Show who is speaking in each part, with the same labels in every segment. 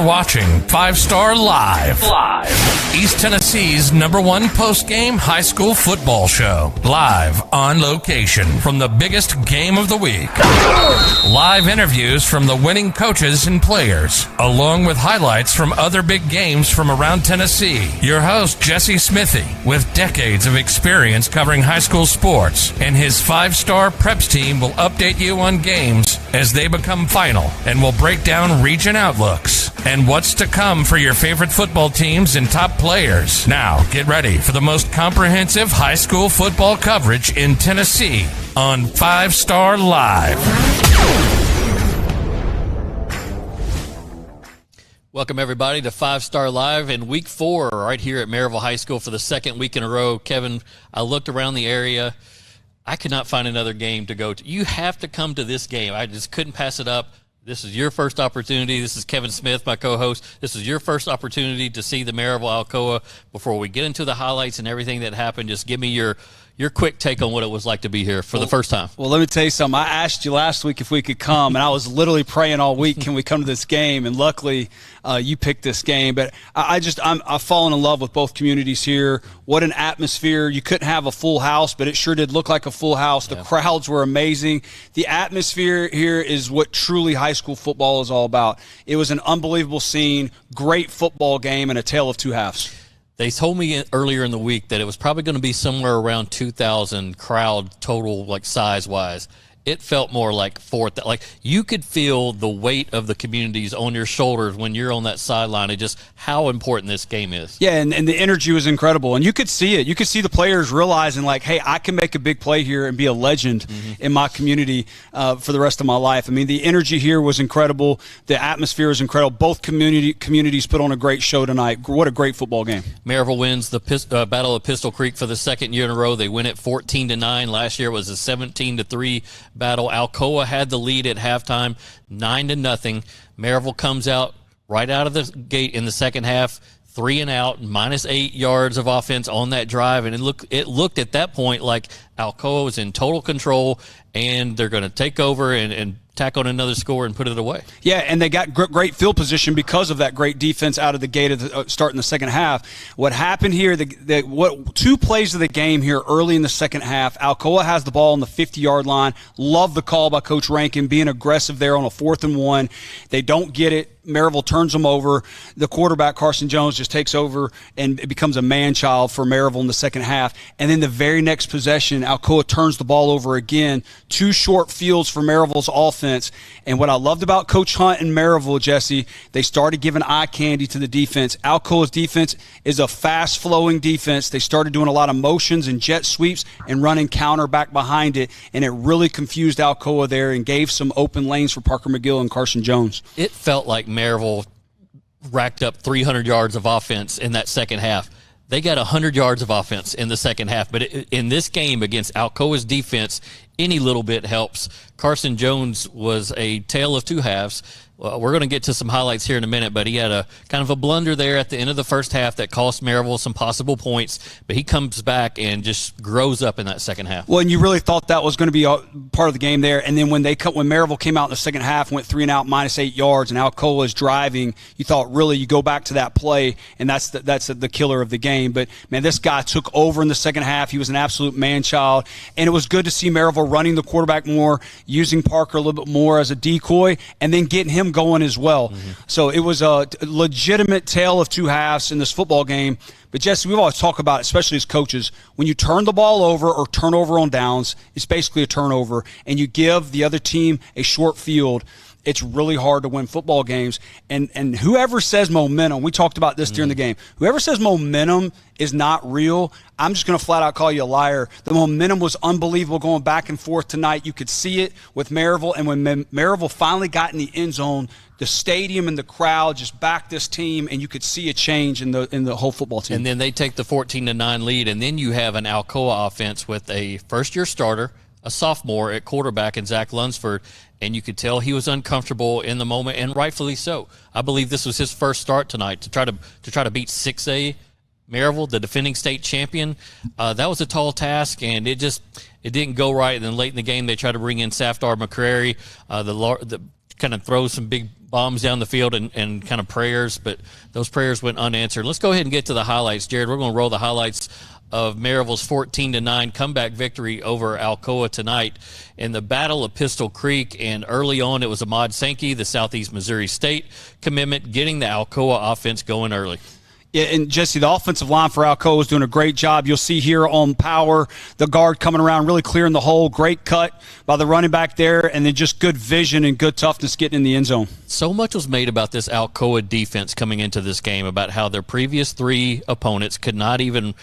Speaker 1: You're watching 5 Star Live. East Tennessee's #1 post-game high school football show. Live on location from the biggest game of the week. Live interviews from the winning coaches and players, along with highlights from other big games from around Tennessee. Your host, Jesse Smithy, with decades of experience covering high school sports, and his 5-star preps team will update you on games as they become final, and will break down region outlooks and what's to come for your favorite football teams and top players. Now, get ready for the most comprehensive high school football coverage in Tennessee on 5 Star Live.
Speaker 2: Welcome, everybody, to 5 Star Live in Week 4 right here at Maryville High School for the second week in a row. Kevin, I looked around the area. I could not find another game to go to. You have to come to this game. I just couldn't pass it up. This is your first opportunity. This is Kevin Smith, my co-host. This is your first opportunity to see the Maryville Alcoa. Before we get into the highlights and everything that happened, just give me your quick take on what it was like to be here for the first time.
Speaker 3: Well, let me tell you something. I asked you last week if we could come, and I was literally praying all week, can we come to this game? And luckily, you picked this game. But I've fallen in love with both communities here. What an atmosphere. You couldn't have a full house, but it sure did look like a full house. The crowds were amazing. The atmosphere here is what truly high school football is all about. It was an unbelievable scene, great football game, and a tale of two halves.
Speaker 2: They told me earlier in the week that it was probably going to be somewhere around 2,000 crowd total, like size-wise. It felt more like 4,000. Like you could feel the weight of the communities on your shoulders when you're on that sideline, and just how important this game is.
Speaker 3: Yeah, and the energy was incredible. And you could see it. You could see the players realizing, like, hey, I can make a big play here and be a legend in my community for the rest of my life. I mean, the energy here was incredible. The atmosphere was incredible. Both communities put on a great show tonight. What a great football game.
Speaker 2: Maryville wins the Battle of Pistol Creek for the second year in a row. They win it 14-9. Last year it was a 17-3 battle. Alcoa had the lead at halftime, 9-0. Maryville comes out right out of the gate in the second half, 3 and out, -8 yards of offense on that drive, and it looked at that point like Alcoa was in total control, and they're going to take over and tack on another score and put it away.
Speaker 3: Yeah, and they got great field position because of that great defense out of the gate starting the second half. What happened here, two plays of the game here early in the second half, Alcoa has the ball on the 50-yard line. Love the call by Coach Rankin, being aggressive there on a 4th and 1. They don't get it. Maryville turns them over. The quarterback, Carson Jones, just takes over, and it becomes a man-child for Maryville in the second half. And then the very next possession, Alcoa turns the ball over again. 2 short fields for Maryville's offense. And what I loved about Coach Hunt and Maryville, Jesse, they started giving eye candy to the defense. Alcoa's defense is a fast-flowing defense. They started doing a lot of motions and jet sweeps and running counter back behind it, and it really confused Alcoa there and gave some open lanes for Parker McGill and Carson Jones.
Speaker 2: It felt like Maryville racked up 300 yards of offense in that second half. They got 100 yards of offense in the second half. But in this game against Alcoa's defense, any little bit helps. Carson Jones was a tale of two halves. We're going to get to some highlights here in a minute, but he had a kind of a blunder there at the end of the first half that cost Maryville some possible points, but he comes back and just grows up in that second half.
Speaker 3: Well, and you really thought that was going to be a part of the game there, and then when Maryville came out in the second half, went 3 and out, -8 yards, and Alcoa is driving, you thought really you go back to that play, and that's the killer of the game. But, man, this guy took over in the second half. He was an absolute man-child, and it was good to see Maryville running the quarterback more, using Parker a little bit more as a decoy, and then getting him going as well. So it was a legitimate tale of two halves in this football game. But, Jesse, we've always talked about, especially as coaches, when you turn the ball over or turn over on downs, it's basically a turnover, and you give the other team a short field, it's really hard to win football games. And whoever says momentum, we talked about this during the game, whoever says momentum is not real, I'm just going to flat out call you a liar. The momentum was unbelievable going back and forth tonight. You could see it with Maryville, and when Maryville finally got in the end zone, the stadium and the crowd just backed this team, and you could see a change in the whole football team.
Speaker 2: And then they take the 14-9 lead, and then you have an Alcoa offense with a first-year starter, a sophomore at quarterback in Zach Lunsford, and you could tell he was uncomfortable in the moment, and rightfully so. I believe this was his first start tonight to try to beat 6A Maryville, the defending state champion. That was a tall task, and it didn't go right. And then late in the game, they tried to bring in Safdar McCrary, the kind of throws some big bombs down the field and kind of prayers, but those prayers went unanswered. Let's go ahead and get to the highlights, Jared. We're going to roll the highlights of Maryville's 14-9 comeback victory over Alcoa tonight in the Battle of Pistol Creek. And early on, it was Ahmad Sankey, the Southeast Missouri State commitment, getting the Alcoa offense going early.
Speaker 3: Yeah, and Jesse, the offensive line for Alcoa is doing a great job. You'll see here on power, the guard coming around, really clearing the hole. Great cut by the running back there, and then just good vision and good toughness getting in the end zone.
Speaker 2: So much was made about this Alcoa defense coming into this game, about how their previous 3 opponents could not even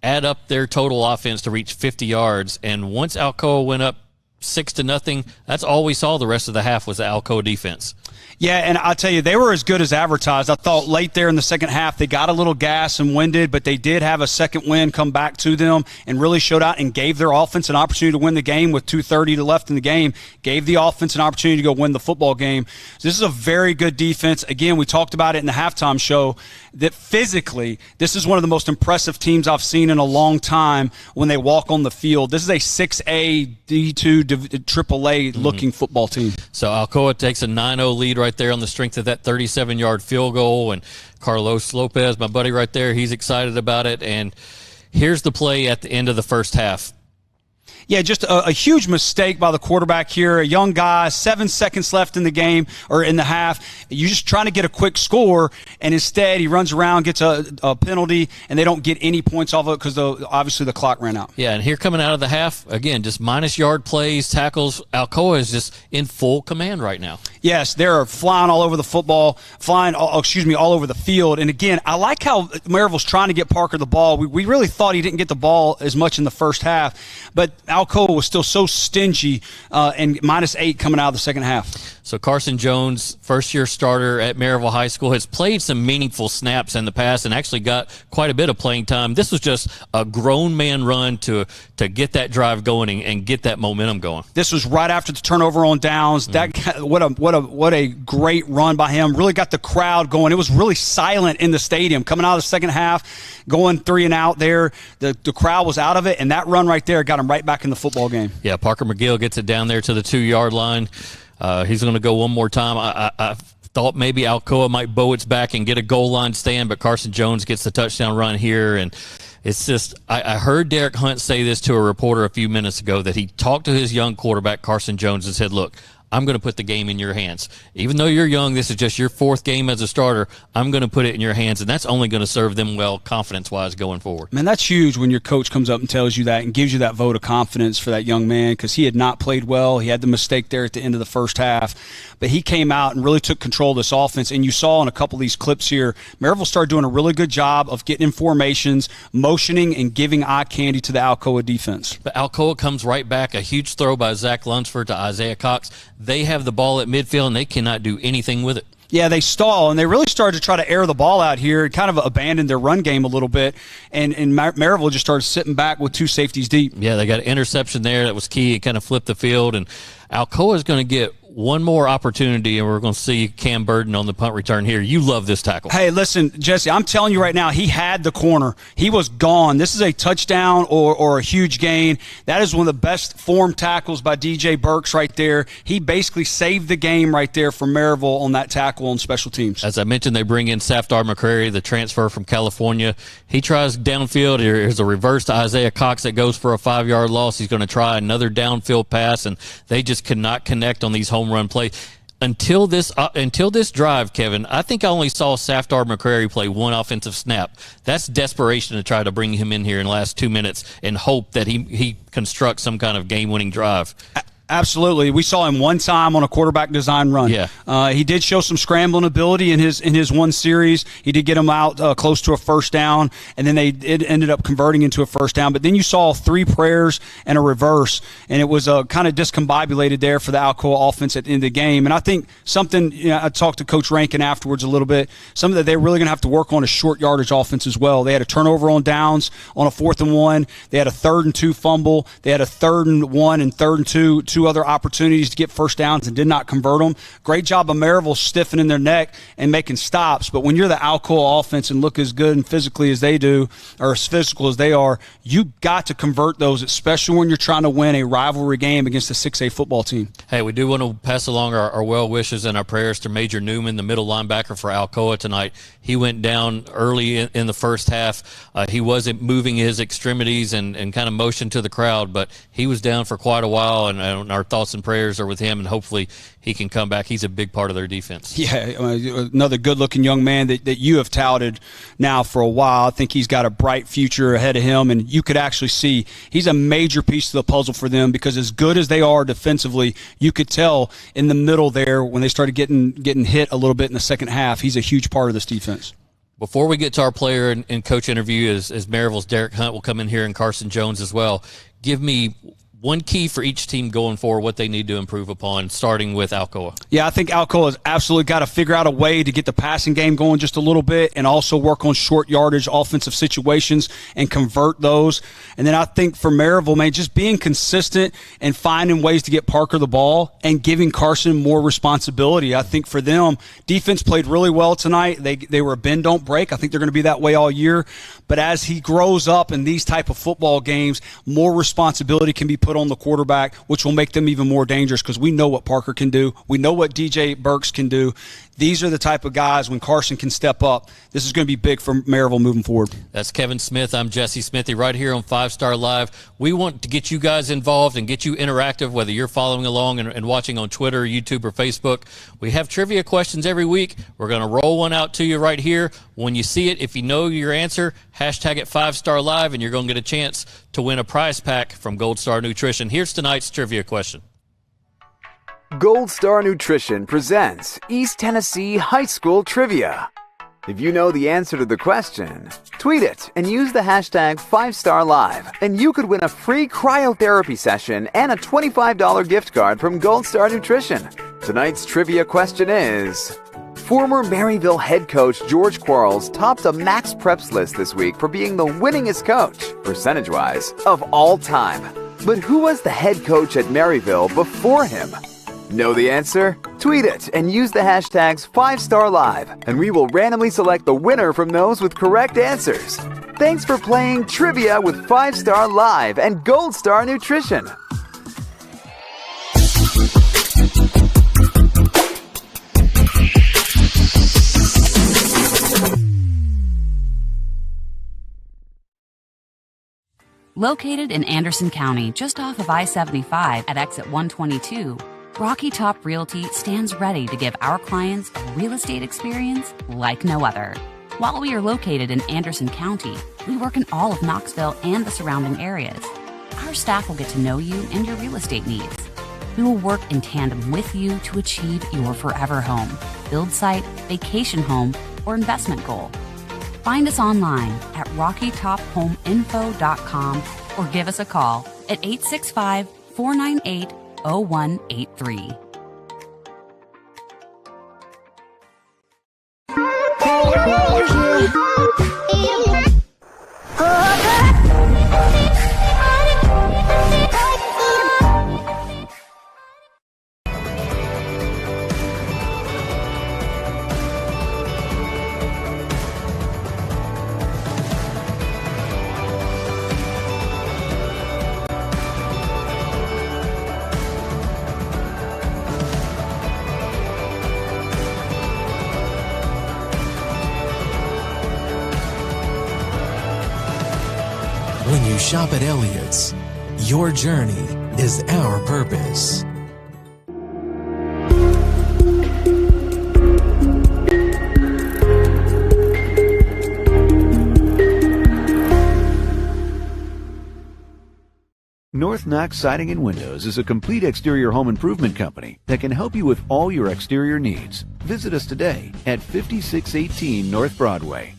Speaker 2: add up their total offense to reach 50 yards. And once Alcoa went up 6-0, that's all we saw the rest of the half was the Alcoa defense.
Speaker 3: Yeah, and I'll tell you, they were as good as advertised. I thought late there in the second half, they got a little gas and winded, but they did have a second wind come back to them and really showed out and gave their offense an opportunity to win the game with 2:30 left in the game, gave the offense an opportunity to go win the football game. So this is a very good defense. Again, we talked about it in the halftime show that physically, this is one of the most impressive teams I've seen in a long time when they walk on the field. This is a 6A, D2, AAA looking football team.
Speaker 2: So Alcoa takes a 9-0 lead right there on the strength of that 37-yard field goal. And Carlos Lopez, my buddy right there, he's excited about it. And here's the play at the end of the first half.
Speaker 3: Yeah, just a huge mistake by the quarterback here. A young guy, 7 seconds left in the game or in the half. You're just trying to get a quick score, and instead he runs around, gets a penalty, and they don't get any points off of it because obviously the clock ran out.
Speaker 2: Yeah, and here coming out of the half, again, just minus yard plays, tackles. Alcoa is just in full command right now.
Speaker 3: Yes, they're flying all over the football, all over the field. And again, I like how Maryville's trying to get Parker the ball. We really thought he didn't get the ball as much in the first half, but Alcoa was still so stingy and -8 coming out of the second half.
Speaker 2: So Carson Jones, first-year starter at Maryville High School, has played some meaningful snaps in the past and actually got quite a bit of playing time. This was just a grown man run to get that drive going and get that momentum going.
Speaker 3: This was right after the turnover on downs. What a great run by him. Really got the crowd going. It was really silent in the stadium. Coming out of the second half, going 3 and out there, the crowd was out of it, and that run right there got him right back in the football game.
Speaker 2: Yeah, Parker McGill gets it down there to the 2-yard line. He's going to go one more time. I thought maybe Alcoa might bow its back and get a goal line stand, but Carson Jones gets the touchdown run here. And it's just, I heard Derek Hunt say this to a reporter a few minutes ago, that he talked to his young quarterback, Carson Jones, and said, look, I'm going to put the game in your hands. Even though you're young, this is just your 4th game as a starter. I'm going to put it in your hands, and that's only going to serve them well confidence-wise going forward.
Speaker 3: Man, that's huge when your coach comes up and tells you that and gives you that vote of confidence for that young man, because he had not played well. He had the mistake there at the end of the first half. But he came out and really took control of this offense, and you saw in a couple of these clips here, Maryville started doing a really good job of getting in formations, motioning, and giving eye candy to the Alcoa defense.
Speaker 2: But Alcoa comes right back, a huge throw by Zach Lunsford to Isaiah Cox. They have the ball at midfield, and they cannot do anything with it.
Speaker 3: Yeah, they stall, and they really started to try to air the ball out here, kind of abandoned their run game a little bit, and Maryville just started sitting back with 2 safeties deep.
Speaker 2: Yeah, they got an interception there that was key. It kind of flipped the field, and Alcoa is going to get one more opportunity, and we're going to see Cam Burden on the punt return here. You love this tackle.
Speaker 3: Hey, listen, Jesse, I'm telling you right now, he had the corner. He was gone. This is a touchdown or a huge gain. That is one of the best form tackles by DJ Burks right there. He basically saved the game right there for Maryville on that tackle on special teams.
Speaker 2: As I mentioned, they bring in Safdar McCrary, the transfer from California. He tries downfield. Here's a reverse to Isaiah Cox that goes for a 5-yard loss. He's going to try another downfield pass, and they just cannot connect on these home run play. Until this drive, Kevin, I think I only saw Safdar McCrary play one offensive snap. That's desperation to try to bring him in here in the last 2 minutes and hope that he constructs some kind of game-winning drive.
Speaker 3: Absolutely. We saw him one time on a quarterback design run.
Speaker 2: Yeah.
Speaker 3: He did show some scrambling ability in his one series. He did get him out close to a first down, and then they ended up converting into a first down. But then you saw 3 prayers and a reverse, and it was kind of discombobulated there for the Alcoa offense at the end of the game. And I think something, I talked to Coach Rankin afterwards a little bit, something that they're really going to have to work on is short yardage offense as well. They had a turnover on downs on a 4th and 1. They had a 3rd and 2 fumble. They had a 3rd and 1 and 3rd and 2 2 other opportunities to get first downs and did not convert them. Great job of Maryville stiffening their neck and making stops. But when you're the Alcoa offense and look as good and physically as they do, or as physical as they are, you got to convert those, especially when you're trying to win a rivalry game against a 6A football team.
Speaker 2: Hey, we do want to pass along our well wishes and our prayers to Major Newman, the middle linebacker for Alcoa tonight. He went down early in the first half. He wasn't moving his extremities and kind of motioned to the crowd, but he was down for quite a while, and our thoughts and prayers are with him, and hopefully he can come back. He's a big part of their defense.
Speaker 3: Yeah, another good-looking young man that you have touted now for a while. I think he's got a bright future ahead of him, and you could actually see he's a major piece of the puzzle for them, because as good as they are defensively, you could tell in the middle there when they started getting hit a little bit in the second half, he's a huge part of this defense.
Speaker 2: Before we get to our player and coach interview, as Maryville's Derek Hunt will come in here and Carson Jones as well, give me one key for each team going forward, what they need to improve upon, starting with Alcoa.
Speaker 3: Yeah, I think Alcoa has absolutely got to figure out a way to get the passing game going just a little bit and also work on short yardage offensive situations and convert those. And then I think for Maryville, man, just being consistent and finding ways to get Parker the ball and giving Carson more responsibility. I think for them, defense played really well tonight. They were a bend, don't break. I think they're going to be that way all year. But as he grows up in these type of football games, more responsibility can be put on the quarterback, which will make them even more dangerous, because we know what Parker can do. We know what DJ Burks can do. These are the type of guys, when Carson can step up, this is going to be big for Maryville moving forward.
Speaker 2: That's Kevin Smith. I'm Jesse Smithy right here on 5 Star Live. We want to get you guys involved and get you interactive, whether you're following along and watching on Twitter, YouTube, or Facebook. We have trivia questions every week. We're going to roll one out to you right here. When you see it, if you know your answer, hashtag it 5 Star Live, and you're going to get a chance to win a prize pack from Gold Star Nutrition. Here's tonight's trivia question.
Speaker 4: Gold Star Nutrition presents East Tennessee High School Trivia. If you know the answer to the question, tweet it and use the hashtag 5StarLive, and you could win a free cryotherapy session and a $25 gift card from Gold Star Nutrition. Tonight's trivia question is: former Maryville head coach George Quarles topped a Max Preps list this week for being the winningest coach, percentage-wise, of all time. But who was the head coach at Maryville before him? Know the answer? Tweet it and use the hashtags 5StarLive, and we will randomly select the winner from those with correct answers. Thanks for playing Trivia with 5 Star Live and Gold Star Nutrition.
Speaker 5: Located in Anderson County, just off of I-75 at exit 122, Rocky Top Realty stands ready to give our clients a real estate experience like no other. While we are located in Anderson County, we work in all of Knoxville and the surrounding areas. Our staff will get to know you and your real estate needs. We will work in tandem with you to achieve your forever home, build site, vacation home, or investment goal. Find us online at rockytophomeinfo.com or give us a call at 865-498-0183.
Speaker 6: When you shop at Elliott's, your journey is our purpose.
Speaker 7: North Knox Siding and Windows is a complete exterior home improvement company that can help you with all your exterior needs. Visit us today at 5618 North Broadway.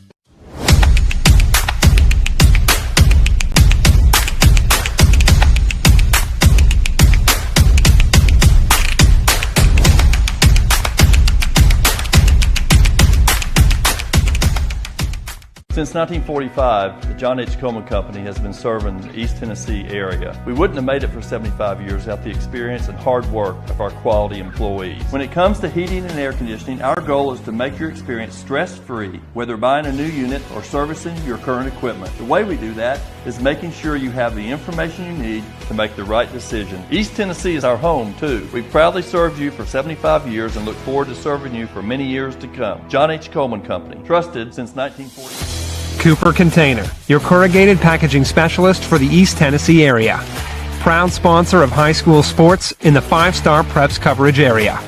Speaker 8: Since 1945, the John H. Coleman Company has been serving the East Tennessee area. We wouldn't have made it for 75 years without the experience and hard work of our quality employees. When it comes to heating and air conditioning, our goal is to make your experience stress-free, whether buying a new unit or servicing your current equipment. The way we do that is making sure you have the information you need to make the right decision. East Tennessee is our home, too. We've proudly served you for 75 years and look forward to serving you for many years to come. John H. Coleman Company, trusted since 1940.
Speaker 9: Cooper Container, your corrugated packaging specialist for the East Tennessee area. Proud sponsor of high school sports in the 5-star preps coverage area.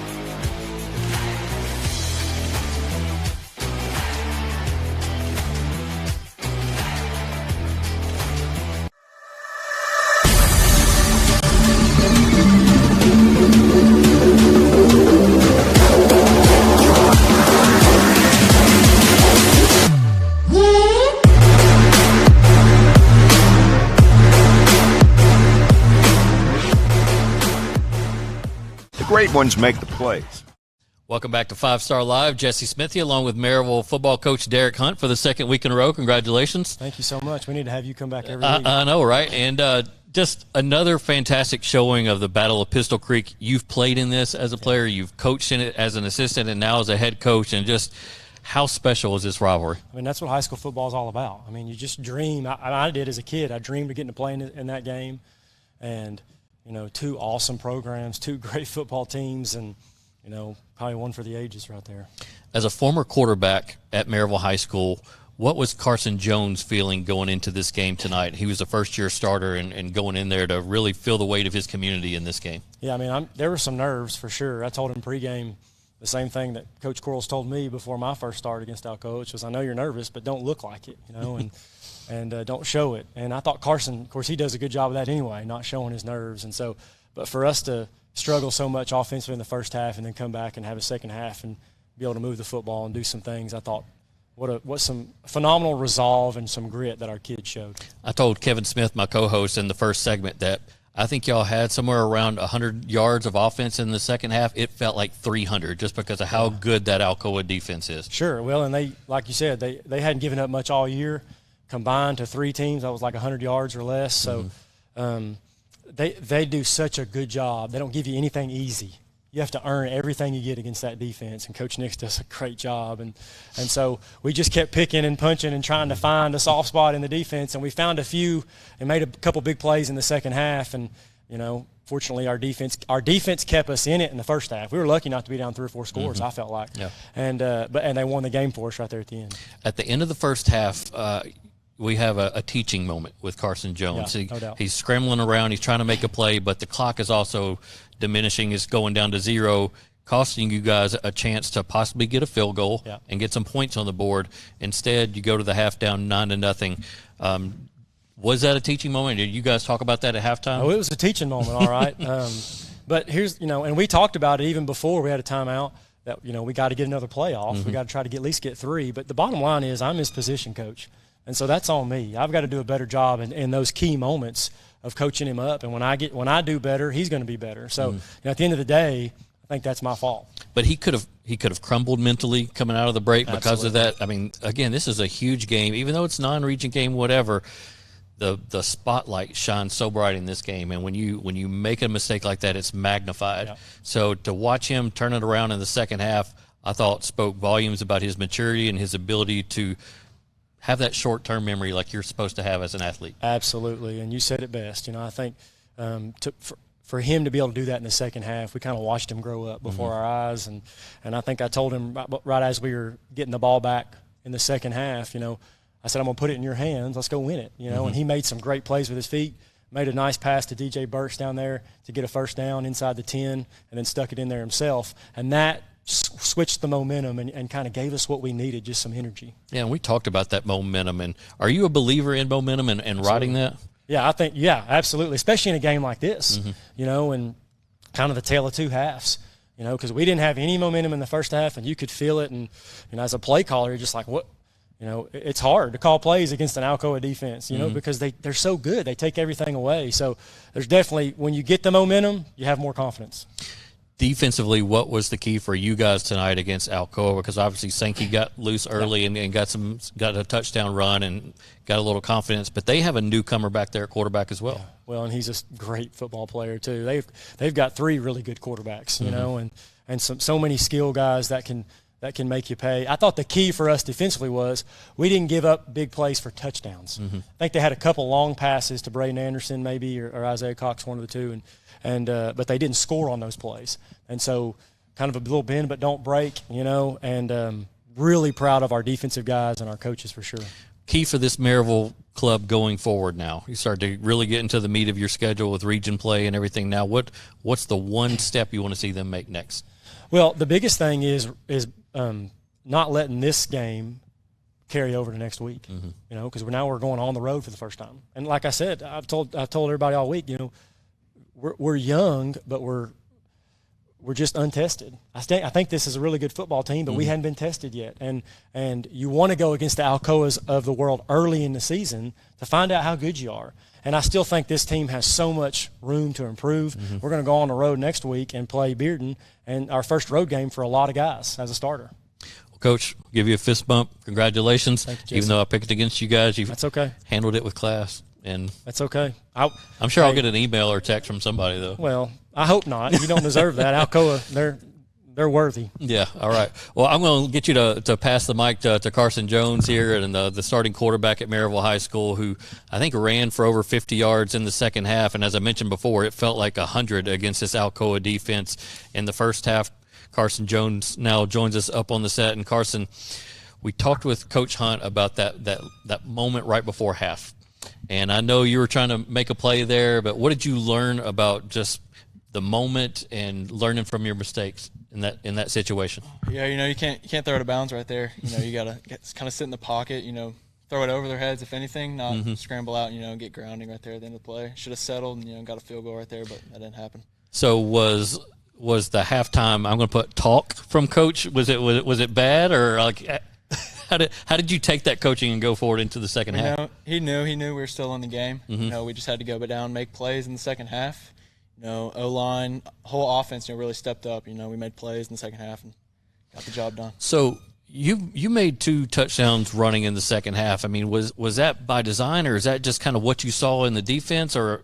Speaker 10: Great ones make the plays.
Speaker 2: Welcome back to 5-Star Live. Jesse Smithy along with Maryville football coach Derek Hunt for the second week in a row. Congratulations.
Speaker 11: Thank you so much. We need to have you come back every week.
Speaker 2: I know, right? And just another fantastic showing of the Battle of Pistol Creek. You've played in this as a player. You've coached in it as an assistant and now as a head coach. And just how special is this rivalry?
Speaker 11: I mean, that's what high school football is all about. I mean, you just dream. I did as a kid. I dreamed of getting to play in that game. And – you know, 2 awesome programs, 2 great football teams, and, you know, probably one for the ages right there.
Speaker 2: As a former quarterback at Maryville High School, what was Carson Jones feeling going into this game tonight? He was a first-year starter and going in there to really feel the weight of his community in this game.
Speaker 11: Yeah, I mean, there were some nerves for sure. I told him pregame the same thing that Coach Quarles told me before my first start against Alcoa, which was, I know you're nervous, but don't look like it, you know, and don't show it. And I thought Carson, of course, he does a good job of that anyway, not showing his nerves. And so, but for us to struggle so much offensively in the first half and then come back and have a second half and be able to move the football and do some things, I thought, what some phenomenal resolve and some grit that our kids showed.
Speaker 2: I told Kevin Smith, my co-host, in the first segment that I think y'all had somewhere around 100 yards of offense in the second half. It felt like 300 just because of how good that Alcoa defense is.
Speaker 11: Sure. Well, and they, like you said, they hadn't given up much all year. Combined to 3 teams, that was like 100 yards or less. So they do such a good job. They don't give you anything easy. You have to earn everything you get against that defense, and Coach Nix does a great job. And so we just kept picking and punching and trying to find a soft spot in the defense, and we found a few and made a couple big plays in the second half. And, you know, fortunately our defense kept us in it in the first half. We were lucky not to be down 3 or 4 scores, I felt like. Yeah. And they won the game for us right there at the end.
Speaker 2: At the end of the first half, we have a teaching moment with Carson Jones.
Speaker 11: Yeah, no doubt.
Speaker 2: He's scrambling around. He's trying to make a play, but the clock is also diminishing. It's going down to 0, costing you guys a chance to possibly get a field goal and get some points on the board. Instead, you go to the half down 9-0. Was that a teaching moment? Did you guys talk about that at halftime?
Speaker 11: Oh, it was a teaching moment, all right. But here's, you know, and we talked about it even before we had a timeout that, you know, we got to get another play off. We got to try to at least get 3. But the bottom line is I'm his position coach. And so that's on me. I've got to do a better job in those key moments of coaching him up. And when I do better, he's going to be better. So you know, at the end of the day, I think that's my fault.
Speaker 2: But he could have crumbled mentally coming out of the break because of that. I mean, again, this is a huge game. Even though it's non-region game, whatever, the spotlight shines so bright in this game. And when you make a mistake like that, it's magnified. Yeah. So to watch him turn it around in the second half, I thought spoke volumes about his maturity and his ability to have that short-term memory like you're supposed to have as an athlete.
Speaker 11: Absolutely, and you said it best. You know, I think for him to be able to do that in the second half, we kind of watched him grow up before our eyes, and I think I told him right as we were getting the ball back in the second half, you know, I said, I'm going to put it in your hands. Let's go win it, you know, and he made some great plays with his feet, made a nice pass to DJ Burks down there to get a first down inside the 10 and then stuck it in there himself, and that switched the momentum and kind of gave us what we needed, just some energy.
Speaker 2: Yeah, and we talked about that momentum. And are you a believer in momentum and riding that?
Speaker 11: Yeah, I think, absolutely, especially in a game like this, you know, and kind of the tale of 2 halves, you know, because we didn't have any momentum in the first half, and you could feel it. And, you know, as a play caller, you're just like, what? You know, it's hard to call plays against an Alcoa defense, you know, because they're so good. They take everything away. So there's definitely, when you get the momentum, you have more confidence.
Speaker 2: defensively, what was the key for you guys tonight against Alcoa? Because obviously Sankey got loose early and got a touchdown run and got a little confidence, but they have a newcomer back there at quarterback as well.
Speaker 11: Yeah. Well, and he's a great football player too. They've got 3 really good quarterbacks, you know, and so many skill guys that can make you pay. I thought the key for us defensively was we didn't give up big plays for touchdowns. I think they had a couple long passes to Braden Anderson maybe or Isaiah Cox, one of the two, but they didn't score on those plays. And so kind of a little bend but don't break, you know, and really proud of our defensive guys and our coaches for sure.
Speaker 2: Key for this Maryville club going forward now? You start to really get into the meat of your schedule with region play and everything now. What's the one step you want to see them make next? Well,
Speaker 11: the biggest thing is not letting this game carry over to next week, you know, because now we're going on the road for the first time. And like I said, I've told everybody all week, you know, we're young, but we're just untested. I think this is a really good football team, but we hadn't been tested yet. And you want to go against the Alcoas of the world early in the season to find out how good you are. And I still think this team has so much room to improve. We're going to go on the road next week and play Bearden, and our first road game for a lot of guys as a starter.
Speaker 2: Well, Coach, give you a fist bump. Congratulations.
Speaker 11: Thank you, Jason.
Speaker 2: Even though I picked against you guys,
Speaker 11: That's okay.
Speaker 2: Handled it with class. And
Speaker 11: that's okay.
Speaker 2: I'm sure I'll get an email or text from somebody, though.
Speaker 11: Well, I hope not. You don't deserve that. Alcoa, they're worthy.
Speaker 2: Yeah, all right. Well, I'm going to get you to pass the mic to Carson Jones here, and the starting quarterback at Maryville High School, who I think ran for over 50 yards in the second half. And as I mentioned before, it felt like 100 against this Alcoa defense in the first half. Carson Jones now joins us up on the set. And, Carson, we talked with Coach Hunt about that moment right before half. And I know you were trying to make a play there, but what did you learn about just the moment and learning from your mistakes in that situation?
Speaker 12: Yeah, you know, you can't throw it out of bounds right there. You know, you got to kind of sit in the pocket, you know, throw it over their heads if anything, not scramble out, you know, get grounding right there at the end of the play. Should have settled and, you know, got a field goal right there, but that didn't happen.
Speaker 2: So was the halftime, I'm going to put talk from Coach, was it bad, or like how did you take that coaching and go forward into the second half?
Speaker 12: Know, he knew we were still in the game. You know, we just had to go down, make plays in the second half. You know, O-line, whole offense, you know, really stepped up. You know, we made plays in the second half and got the job done.
Speaker 2: So you made 2 touchdowns running in the second half. I mean, was that by design, or is that just kind of what you saw in the defense? Or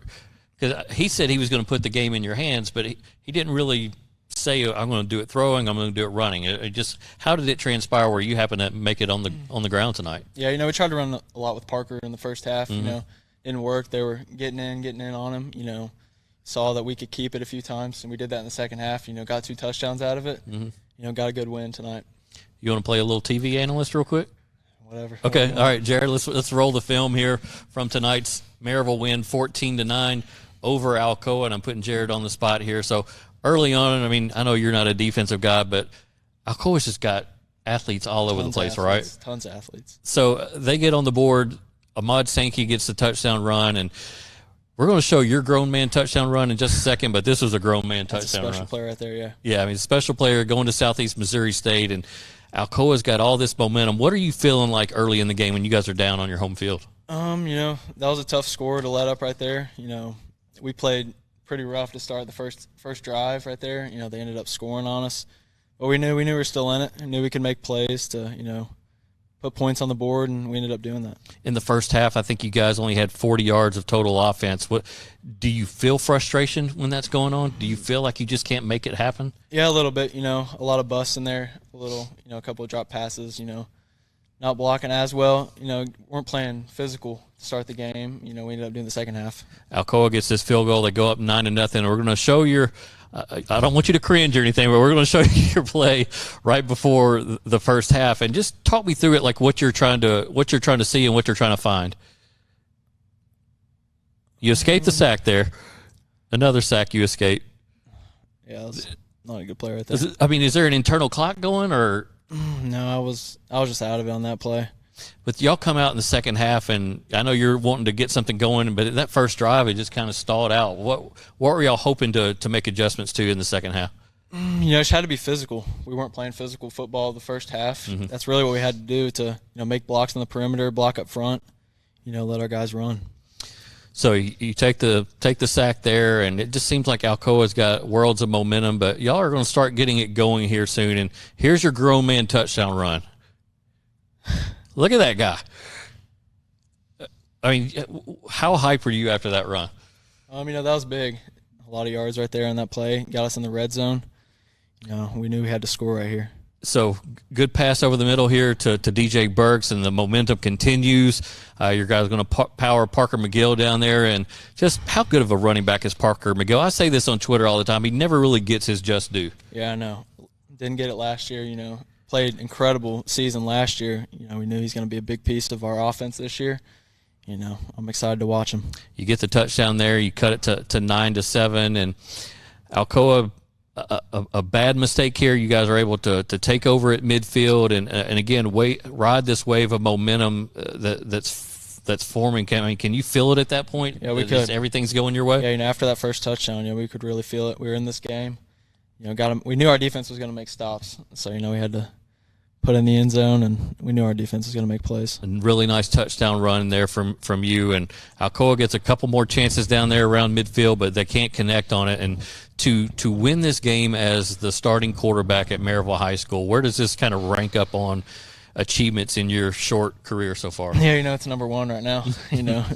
Speaker 2: because he said he was going to put the game in your hands, but he didn't really say, I'm going to do it throwing, I'm going to do it running. It just, how did it transpire where you happen to make it on the ground tonight?
Speaker 12: Yeah, you know, we tried to run a lot with Parker in the first half. You know, didn't work. They were getting in on him. You know, saw that we could keep it a few times, and we did that in the second half. You know, got 2 touchdowns out of it. You know, got a good win tonight.
Speaker 2: You want to play a little TV analyst real quick?
Speaker 12: Whatever.
Speaker 2: Okay, all right, Jared, let's roll the film here from tonight's Maryville win, 14-9 over Alcoa, and I'm putting Jared on the spot here. So early on, I mean, I know you're not a defensive guy, but Alcoa's just got athletes all over the place, right?
Speaker 12: Tons of athletes.
Speaker 2: So they get on the board. Ahmad Sankey gets the touchdown run, and we're going to show your grown man touchdown run in just a second, but this was a grown man touchdown run.
Speaker 12: Special player right there, yeah.
Speaker 2: Yeah, I mean, special player going to Southeast Missouri State, and Alcoa's got all this momentum. What are you feeling like early in the game when you guys are down on your home field?
Speaker 12: You know, that was a tough score to let up right there. You know, we played pretty rough to start the first drive right there. You know, they ended up scoring on us. But we knew we were still in it. We knew we could make plays to, you know, put points on the board, and we ended up doing that.
Speaker 2: In the first half, I think you guys only had 40 yards of total offense. What do you feel frustration when that's going on? Do you feel like you just can't make it happen?
Speaker 12: Yeah, a little bit. You know, a lot of busts in there, a couple of drop passes, you know, not blocking as well. You know, weren't playing physical to start the game. You know, we ended up doing the second half.
Speaker 2: Alcoa gets this field goal. They go up 9-0. We're going to show your I don't want you to cringe or anything, but we're going to show you your play right before the first half, and just talk me through it, like what you're trying to see and what you're trying to find. You escaped the sack there. Another sack you escaped.
Speaker 12: Yeah, that was not a good play right there.
Speaker 2: Is there an internal clock going, or?
Speaker 12: No, I was just out of it on that play.
Speaker 2: But y'all come out in the second half, and I know you're wanting to get something going, but that first drive, it just kind of stalled out. What were y'all hoping to make adjustments to in the second half?
Speaker 12: You know, it had to be physical. We weren't playing physical football the first half. That's really what we had to do to, you know, make blocks on the perimeter, block up front, you know, let our guys run.
Speaker 2: So you take the sack there, and it just seems like Alcoa's got worlds of momentum, but y'all are going to start getting it going here soon. And here's your grown man touchdown run. Look at that guy. I mean, how hype were you after that run?
Speaker 12: That was big. A lot of yards right there on that play. Got us in the red zone. We knew we had to score right here.
Speaker 2: So good pass over the middle here to DJ Burks, and the momentum continues. Your guys are going to power Parker McGill down there, and just how good of a running back is Parker McGill? I say this on Twitter all the time. He never really gets his just due.
Speaker 12: Yeah, I know. Didn't get it last year. Played incredible season last year. We knew he's going to be a big piece of our offense this year. I'm excited to watch him.
Speaker 2: You get the touchdown there. You cut it to 9-7, and Alcoa. A bad mistake here. You guys are able to take over at midfield and again ride this wave of momentum that's forming. Can you feel it at that point?
Speaker 12: Yeah, we could.
Speaker 2: Everything's going your way.
Speaker 12: Yeah, after that first touchdown, we could really feel it. We were in this game. We knew our defense was going to make stops, so we had to put in the end zone, and we knew our defense was going to make plays.
Speaker 2: And really nice touchdown run there from you. And Alcoa gets a couple more chances down there around midfield, but they can't connect on it. And to win this game as the starting quarterback at Maryville High School, where does this kind of rank up on achievements in your short career so far?
Speaker 12: Yeah, it's number one right now.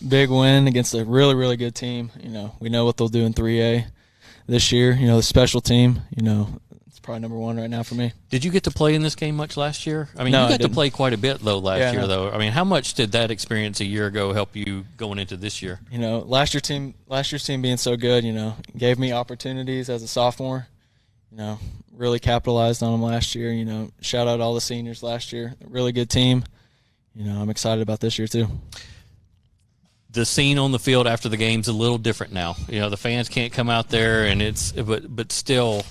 Speaker 12: Big win against a really, really good team. We know what they'll do in 3A this year. The special team, it's probably number one right now for me.
Speaker 2: Did you get to play in this game much last year?
Speaker 12: No,
Speaker 2: you got to play quite a bit, though, last year,
Speaker 12: no.
Speaker 2: though. How much did that experience a year ago help you going into this year?
Speaker 12: Last year's team being so good, gave me opportunities as a sophomore. Really capitalized on them last year. Shout out all the seniors last year. Really good team. I'm excited about this year too.
Speaker 2: The scene on the field after the game's a little different now. The fans can't come out there, and but still,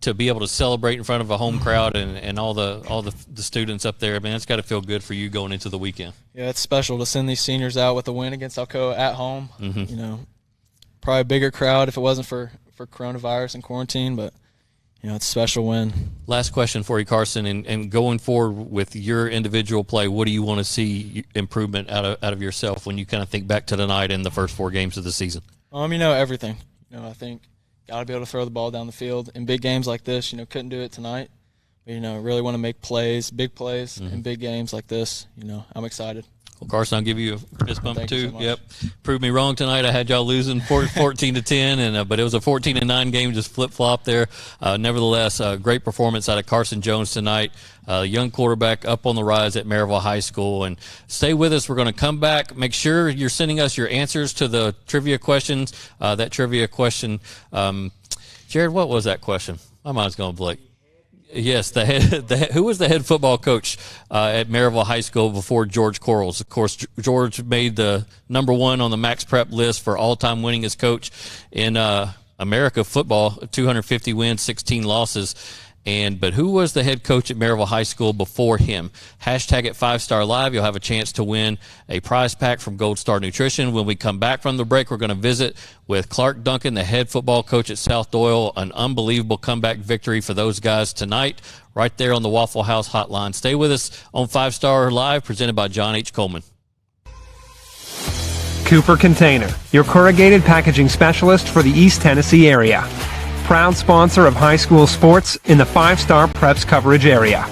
Speaker 2: to be able to celebrate in front of a home crowd and all the students up there, it's got to feel good for you going into the weekend.
Speaker 12: Yeah, it's special to send these seniors out with a win against Alcoa at home.
Speaker 2: Mm-hmm.
Speaker 12: Probably a bigger crowd if it wasn't for coronavirus and quarantine, but it's a special win.
Speaker 2: Last question for you, Carson, and going forward with your individual play, what do you want to see improvement out of yourself when you kind of think back to tonight and the first 4 games of the season?
Speaker 12: Everything. I think got to be able to throw the ball down the field in big games like this. Couldn't do it tonight, but really want to make plays, big plays in big games like this. I'm excited.
Speaker 2: Well, Carson, I'll give you a fist bump too.
Speaker 12: So
Speaker 2: yep, proved me wrong tonight. I had y'all losing 14-10, and but it was a 14-9 game, just flip flop there. Nevertheless, great performance out of Carson Jones tonight. Young quarterback up on the rise at Maryville High School. And stay with us. We're going to come back. Make sure you're sending us your answers to the trivia questions. That trivia question, Jared, what was that question? My mind's going blank. Yes, who was the head football coach at Maryville High School before George Quarles? Of course, George made the number 1 on the Max Prep list for all-time winningest coach in America football, 250 wins, 16 losses. But who was the head coach at Maryville High School before him? Hashtag it 5-Star Live. You'll have a chance to win a prize pack from Gold Star Nutrition. When we come back from the break, we're going to visit with Clark Duncan, the head football coach at South Doyle. An unbelievable comeback victory for those guys tonight, right there on the Waffle House hotline. Stay with us on 5-Star Live, presented by John H. Coleman.
Speaker 9: Cooper Container, your corrugated packaging specialist for the East Tennessee area. Proud sponsor of high school sports in the 5-Star Preps coverage area.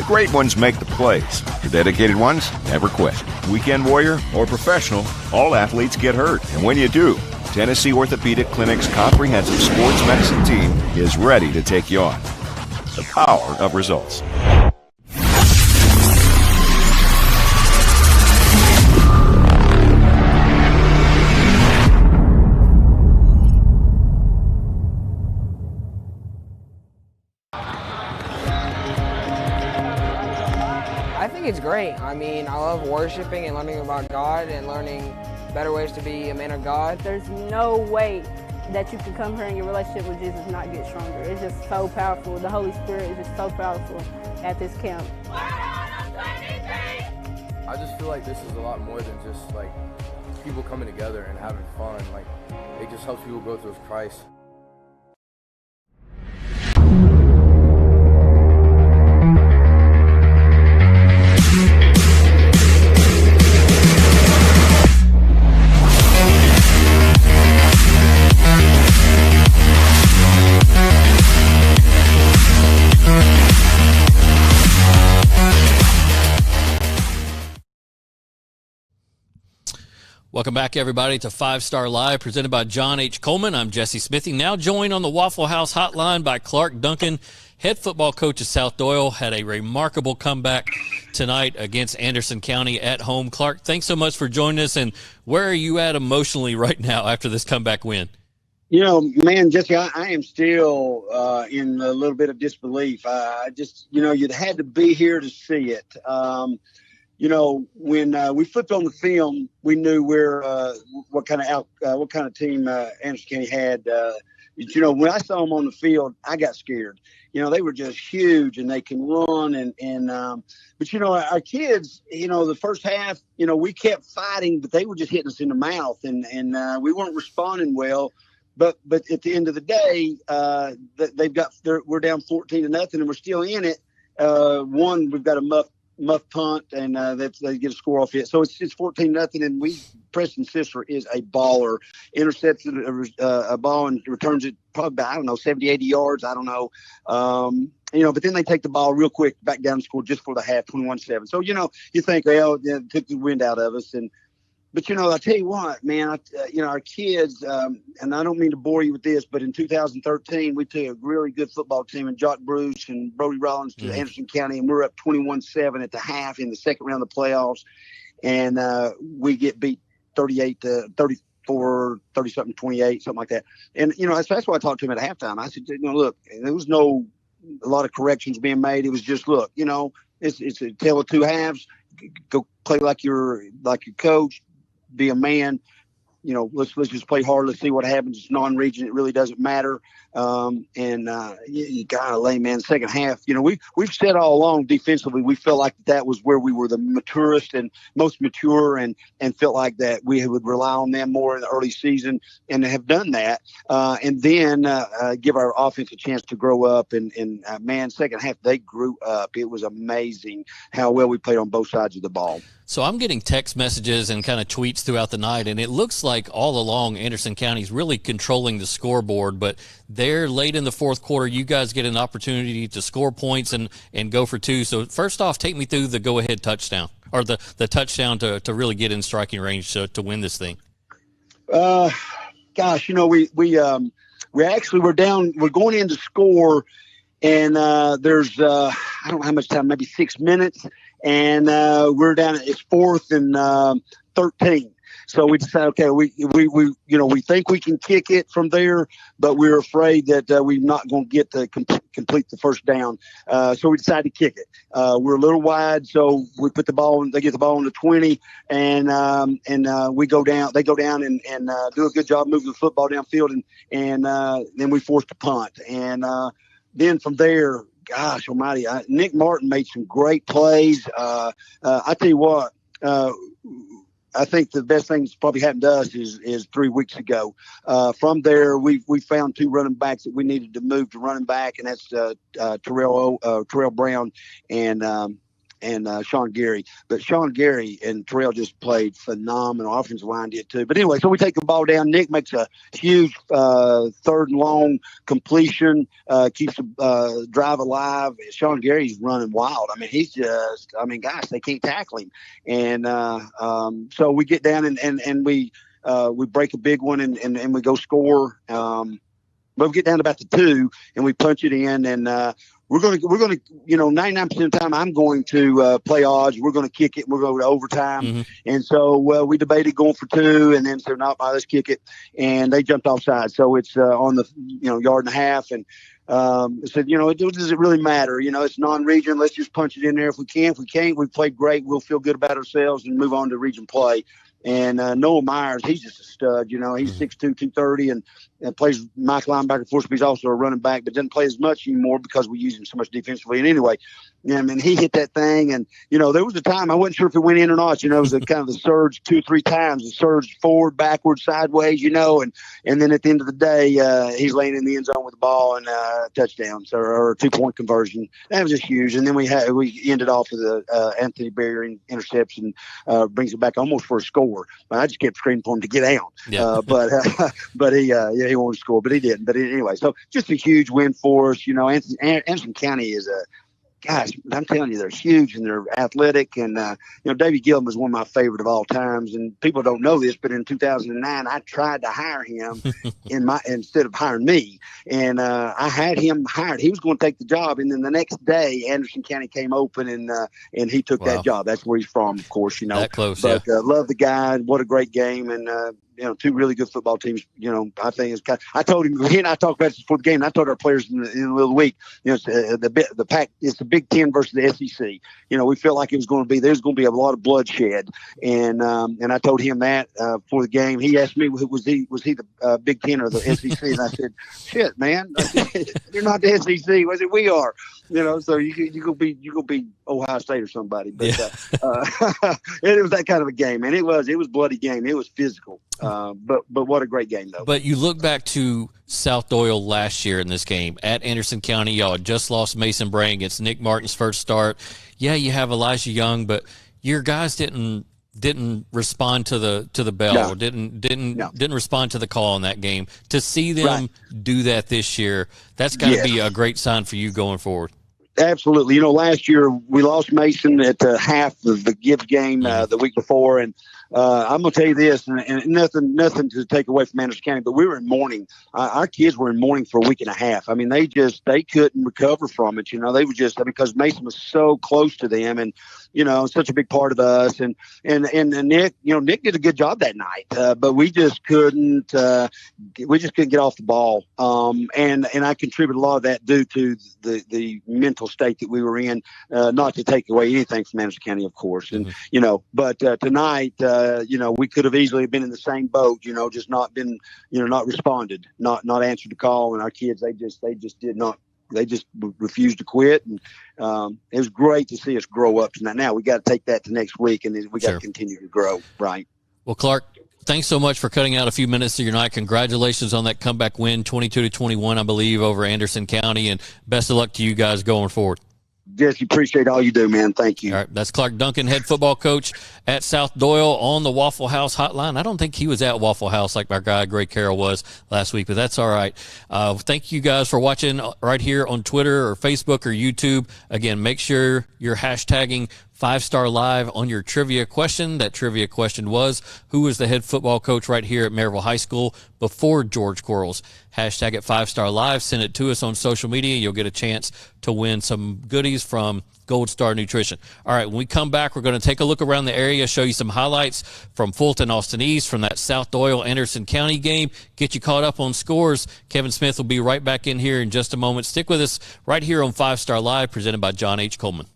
Speaker 10: Great ones make the plays. The dedicated ones never quit. Weekend warrior or professional, all athletes get hurt. And when you do, Tennessee Orthopedic Clinic's comprehensive sports medicine team is ready to take you on. The power of results.
Speaker 13: I think it's great. I love worshiping and learning about God and learning better ways to be a man of God.
Speaker 14: There's no way that you can come here and your relationship with Jesus not get stronger. It's just so powerful. The Holy Spirit is just so powerful at this camp.
Speaker 15: I just feel like this is a lot more than just like people coming together and having fun. Like, it just helps people grow towards Christ.
Speaker 2: Welcome back, everybody, to 5 Star Live, presented by John H. Coleman. I'm Jesse Smithy, now joined on the Waffle House hotline by Clark Duncan, head football coach of South Doyle. Had a remarkable comeback tonight against Anderson County at home. Clark, thanks so much for joining us, and where are you at emotionally right now after this comeback win?
Speaker 16: You know, man, Jesse, I am still in a little bit of disbelief. I just, you know, you'd had to be here to see it. You know, when we flipped on the film, we knew what kind of team Anderson County had. You know, when I saw them on the field, I got scared. You know, they were just huge and they can run but you know, our kids, you know, the first half, you know, we kept fighting, but they were just hitting us in the mouth and we weren't responding well. But at the end of the day, we're down 14-0 and we're still in it. We've got a muff punt, and they get a score off it. So it's 14-0, and Preston Sister is a baller. Intercepts a ball and returns it probably, I don't know, 70, 80 yards. I don't know. You know, but then they take the ball real quick back down and score just for the half, 21-7. So, you know, you think, well, it took the wind out of us. But, you know, I tell you what, man, you know, our kids, and I don't mean to bore you with this, but in 2013, we took a really good football team and Jock Bruce and Brody Rollins to Anderson County, and we're up 21-7 at the half in the second round of the playoffs. And we get beat 38-34, 30-something, 28, something like that. And, you know, that's why I talked to him at halftime. I said, you know, look, there was a lot of corrections being made. It was just, look, you know, it's a tale of two halves. Go play like your coach. Be a man, you know, let's just play hard. Let's see what happens. It's non-region. It really doesn't matter. You gotta lay, man. Second half, you know, we've said all along defensively, we felt like that was where we were the maturest and most mature and felt like that we would rely on them more in the early season and have done that. And then give our offense a chance to grow up. And man, second half, they grew up. It was amazing how well we played on both sides of the ball.
Speaker 2: So I'm getting text messages and kind of tweets throughout the night, and it looks like all along Anderson County's really controlling the scoreboard, but there late in the fourth quarter, you guys get an opportunity to score points and go for two. So first off, take me through the go-ahead touchdown, or the touchdown to really get in striking range to win this thing.
Speaker 16: Gosh, you know, we actually we're going in to score, and there's I don't know how much time, maybe 6 minutes. And we're down. It's 4th and 13. So we decided, okay, we think we can kick it from there, but we're afraid that we're not going to get to complete the first down. So we decided to kick it. We're a little wide, so we put the ball. They get the ball on the 20, and we go down. They go down and do a good job moving the football downfield, and then we forced a punt. And then from there, gosh almighty, Nick Martin made some great plays. I tell you what, I think the best thing that's probably happened to us is 3 weeks ago. From there, we found 2 running backs that we needed to move to running back, and that's Terrell Brown and Sean Gary. But Sean Gary and Terrell just played phenomenal. Offensive line did too. But anyway, so we take the ball down. Nick makes a huge 3rd and long completion, keeps the drive alive. Sean Gary's running wild. I mean, gosh, they can't tackle him. And so we get down and we break a big one and we go score. But we get down to about the 2 and we punch it in, and we're going to, you know, 99% of the time I'm going to play odds. We're going to kick it. We're going to overtime. Mm-hmm. And so, we debated going for 2, and then said, no, let's kick it. And they jumped offside. So it's on the, you know, 1.5 yards. And said, you know, does it really matter? You know, it's non-region. Let's just punch it in there if we can. If we can't, we played great. We'll feel good about ourselves and move on to region play. And Noah Myers, he's just a stud. You know, he's 6'2", 230, and plays Mike linebacker for us, but he's also a running back, but doesn't play as much anymore because we use him so much defensively. And anyway, I mean, he hit that thing, and there was a time I wasn't sure if it went in or not. It was a kind of a surge 2 or 3 times, a surge forward, backwards, sideways. And then at the end of the day, he's laying in the end zone with the ball and touchdowns or a 2-point conversion. That was just huge. And then we ended off with a Anthony Berry interception, brings it back almost for a score. But I just kept screaming for him to get down. Yeah. But he wanted to score, but he didn't. But anyway, so just a huge win for us. Anderson County is gosh, I'm telling you, they're huge and they're athletic. And, Davey Gillum is one of my favorite of all times. And people don't know this, but in 2009, I tried to hire him instead of hiring me. And I had him hired. He was going to take the job. And then the next day, Anderson County came open and he took that job. That's where he's from, of course,
Speaker 2: That close,
Speaker 16: but love the guy. What a great game. And, 2 really good football teams. I think it's I told him, he and I talked about this before the game. And I told our players in the middle of the week, it's the pack. It's the Big Ten versus the SEC. We felt like there's going to be a lot of bloodshed. And I told him that for the game. He asked me, was he the Big Ten or the SEC? And I said, shit, man, you're not the SEC. Was it? We are. So you go be Ohio State or somebody. But it was that kind of a game, and it was bloody game. It was physical. But what a great game, though.
Speaker 2: But you look back to South Doyle last year in this game at Anderson County. Y'all had just lost Mason Brain against Nick Martin's first start. Yeah, you have Elijah Young, but your guys didn't respond to the bell, or didn't respond to the call in that game. To see them do that this year, that's got to be a great sign for you going forward.
Speaker 16: Absolutely. Last year we lost Mason at half of the Gibbs game the week before, and I'm going to tell you this, and nothing to take away from Anderson County, but we were in mourning. Our kids were in mourning for a week and a half. I mean, they couldn't recover from it. They were just, because Mason was so close to them, and such a big part of us. And Nick, Nick did a good job that night, but we just couldn't get off the ball. And I contribute a lot of that due to the mental state that we were in, not to take away anything from Anderson County, of course. And, but tonight, we could have easily been in the same boat, just not been, not responded, not answered the call. And our kids, they just did not. They just refused to quit, and it was great to see us grow up tonight. Now we got to take that to next week, and we got to continue to grow. Right.
Speaker 2: Well, Clark, thanks so much for cutting out a few minutes of your night. Congratulations on that comeback win, 22-21, I believe, over Anderson County, and best of luck to you guys going forward.
Speaker 16: Jesse, appreciate all you do, man. Thank you.
Speaker 2: All right, that's Clark Duncan, head football coach at South Doyle on the Waffle House hotline. I don't think he was at Waffle House like our guy Gray Carroll was last week, but that's all right. Thank you guys for watching right here on Twitter or Facebook or YouTube. Again, make sure you're hashtagging 5-Star Live on your trivia question. That trivia question was, who is the head football coach right here at Maryville High School before George Quarles? Hashtag it 5-Star Live. Send it to us on social media. You'll get a chance to win some goodies from Gold Star Nutrition. All right, when we come back, we're going to take a look around the area, show you some highlights from Fulton, Austin East, from that South Doyle, Anderson County game, get you caught up on scores. Kevin Smith will be right back in here in just a moment. Stick with us right here on 5-Star Live, presented by John H. Coleman.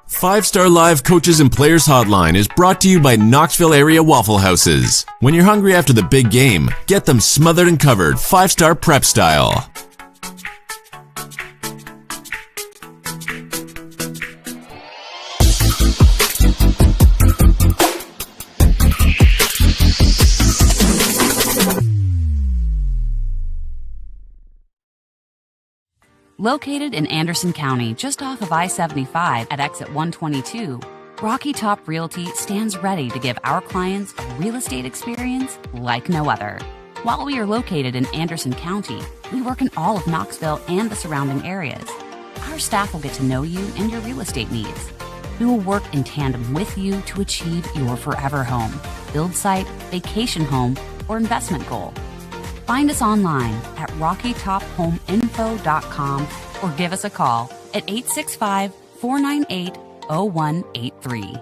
Speaker 17: 5-Star Live Coaches and Players Hotline is brought to you by Knoxville area Waffle Houses. When you're hungry after the big game, get them smothered and covered 5-star prep style.
Speaker 5: Located in Anderson County, just off of I-75 at exit 122, Rocky Top Realty stands ready to give our clients a real estate experience like no other. While we are located in Anderson County, we work in all of Knoxville and the surrounding areas. Our staff will get to know you and your real estate needs. We will work in tandem with you to achieve your forever home, build site, vacation home, or investment goal. Find us online at rockytophomeinfo.com or give us a call at 865-498-0183.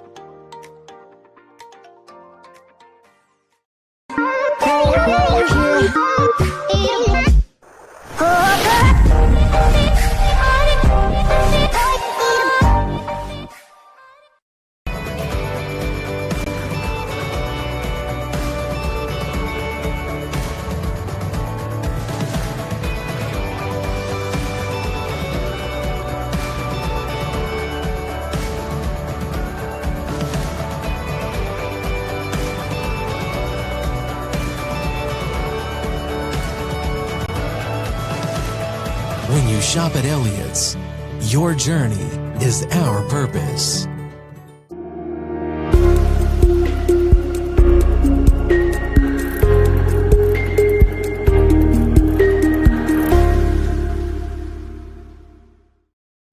Speaker 6: you shop at Elliott's, your journey is our purpose.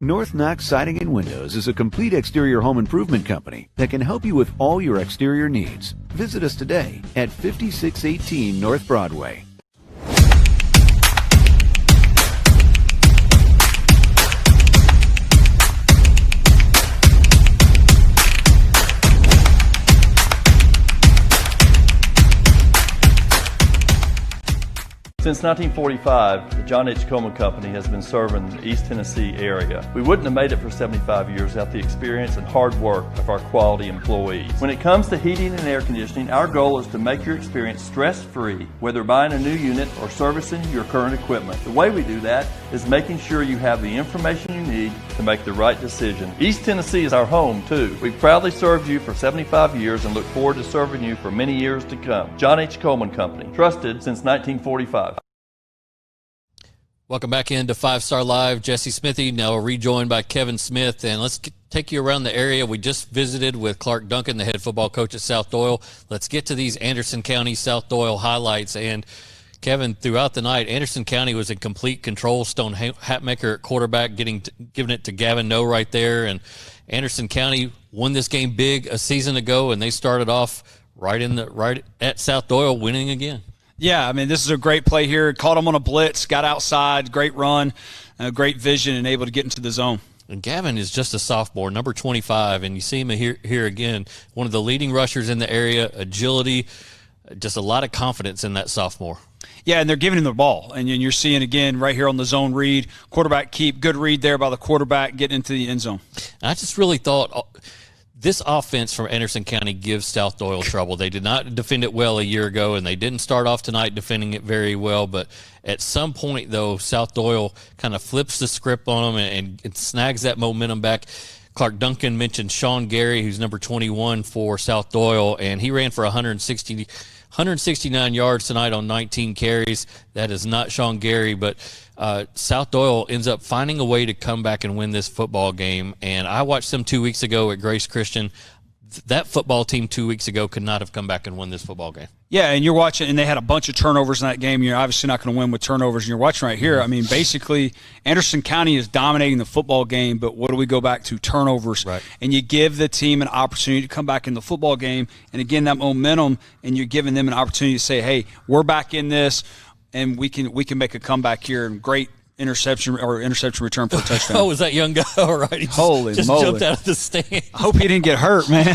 Speaker 7: North Knox Siding and Windows is a complete exterior home improvement company that can help you with all your exterior needs. Visit us today at 5618 North Broadway.
Speaker 8: Since 1945, the John H. Coleman Company has been serving the East Tennessee area. We wouldn't have made it for 75 years without the experience and hard work of our quality employees. When it comes to heating and air conditioning, our goal is to make your experience stress-free, whether buying a new unit or servicing your current equipment. The way we do that is making sure you have the information you need to make the right decision. East Tennessee is our home, too. We've proudly served you for 75 years and look forward to serving you for many years to come. John H. Coleman Company, trusted since 1945.
Speaker 2: Welcome back into 5 Star Live. Jesse Smithy now rejoined by Kevin Smith, and let's take you around the area. We just visited with Clark Duncan, the head football coach at South Doyle. Let's get to these Anderson County South Doyle highlights. And Kevin, throughout the night, Anderson County was in complete control. Stone Hatmaker at quarterback, giving it to Gavin No right there. And Anderson County won this game big a season ago, and they started off right at South Doyle, winning again.
Speaker 3: Yeah, I mean, this is a great play here. Caught him on a blitz, got outside, great run, great vision, and able to get into the zone.
Speaker 2: And Gavin is just a sophomore, number 25, and you see him here again, one of the leading rushers in the area, agility, just a lot of confidence in that sophomore.
Speaker 3: Yeah, and they're giving him the ball. And you're seeing, again, right here on the zone read, quarterback keep, good read there by the quarterback, getting into the end zone.
Speaker 2: I just really thought this offense from Anderson County gives South Doyle trouble. They did not defend it well a year ago, and they didn't start off tonight defending it very well. But at some point, though, South Doyle kind of flips the script on them and snags that momentum back. Clark Duncan mentioned Sean Gary, who's number 21 for South Doyle, and he ran for 169 yards tonight on 19 carries. That is not Sean Gary, but South Doyle ends up finding a way to come back and win this football game. And I watched them 2 weeks ago at Grace Christian. That football team 2 weeks ago could not have come back and won this football game.
Speaker 3: Yeah, and you're watching, and they had a bunch of turnovers in that game. You're obviously not going to win with turnovers, and you're watching right here. I mean, basically, Anderson County is dominating the football game, but what do we go back to? Turnovers.
Speaker 2: Right.
Speaker 3: And you give the team an opportunity to come back in the football game, and again, that momentum, and you're giving them an opportunity to say, hey, we're back in this, and we can make a comeback here. And great interception return for a touchdown.
Speaker 2: Oh, was that young guy all right? He
Speaker 3: Holy
Speaker 2: just
Speaker 3: moly.
Speaker 2: jumped out of the stand.
Speaker 3: I hope he didn't get hurt, man.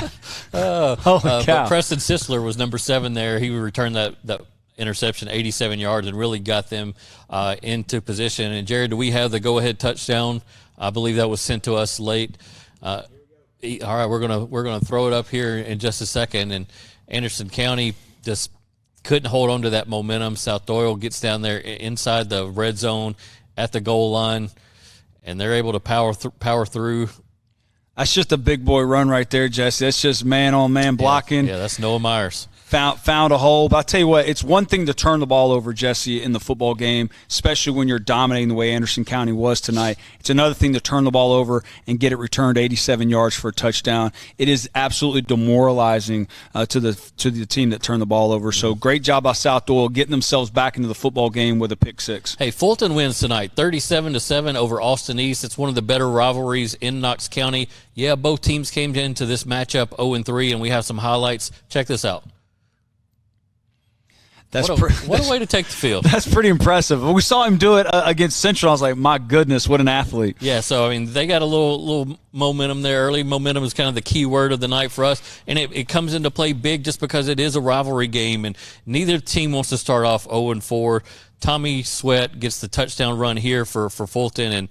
Speaker 3: Holy cow.
Speaker 2: But Preston Sisler was number 7 there. He returned that interception 87 yards and really got them into position. And, Jared, do we have the go-ahead touchdown? I believe that was sent to us late. All right, we're gonna throw it up here in just a second. And Anderson County just couldn't hold on to that momentum. South Doyle gets down there inside the red zone at the goal line, and they're able to power through.
Speaker 3: That's just a big boy run right there, Jesse. That's just man-on-man blocking.
Speaker 2: Yeah, that's Noah Myers.
Speaker 3: Found a hole. But I'll tell you what, it's one thing to turn the ball over, Jesse, in the football game, especially when you're dominating the way Anderson County was tonight. It's another thing to turn the ball over and get it returned 87 yards for a touchdown. It is absolutely demoralizing to the team that turned the ball over. So great job by South Doyle getting themselves back into the football game with a pick six.
Speaker 2: Hey, Fulton wins tonight, 37-7 over Austin East. It's one of the better rivalries in Knox County. Yeah, both teams came into this matchup 0-3, and we have some highlights. Check this out. What a way to take the field.
Speaker 3: That's pretty impressive. We saw him do it against Central. I was like, my goodness, what an athlete.
Speaker 2: Yeah, so, I mean, they got a little momentum there early. Momentum is kind of the key word of the night for us, and it comes into play big just because it is a rivalry game, and neither team wants to start off 0-4. Tommy Sweat gets the touchdown run here for Fulton, and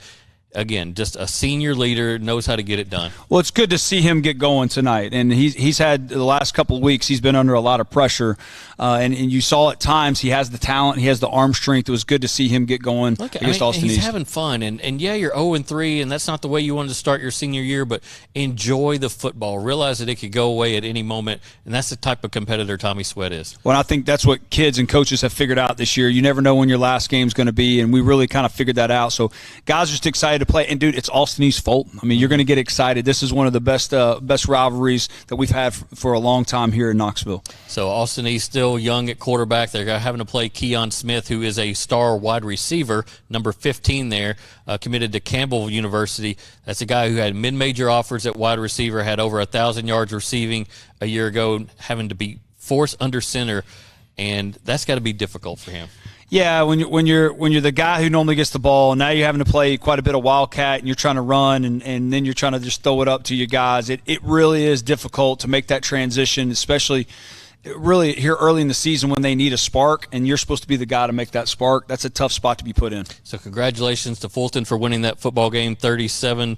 Speaker 2: again, just a senior leader, knows how to get it done.
Speaker 3: Well, it's good to see him get going tonight. And he's had the last couple of weeks, he's been under a lot of pressure. And you saw at times he has the talent, he has the arm strength. It was good to see him get going against Austin
Speaker 2: he's
Speaker 3: East.
Speaker 2: Having fun. And yeah, you're 0-3, and that's not the way you wanted to start your senior year, but enjoy the football. Realize that it could go away at any moment, and that's the type of competitor Tommy Sweat is.
Speaker 3: Well, I think that's what kids and coaches have figured out this year. You never know when your last game's going to be, and we really kind of figured that out. So guys are just excited to play. And, dude, it's Austin East Fulton. I mean, you're going to get excited. This is one of the best rivalries that we've had for a long time here in Knoxville.
Speaker 2: So Austin East still young at quarterback. They're having to play Keon Smith, who is a star wide receiver, number 15 there, committed to Campbell University. That's a guy who had mid-major offers at wide receiver, had over 1,000 yards receiving a year ago, having to be forced under center, and that's got to be difficult for him.
Speaker 3: Yeah, when you're the guy who normally gets the ball, and now you're having to play quite a bit of wildcat, and you're trying to run, and then you're trying to just throw it up to your guys. It really is difficult to make that transition, especially really here early in the season when they need a spark, and you're supposed to be the guy to make that spark. That's a tough spot to be put in.
Speaker 2: So congratulations to Fulton for winning that football game 37-7.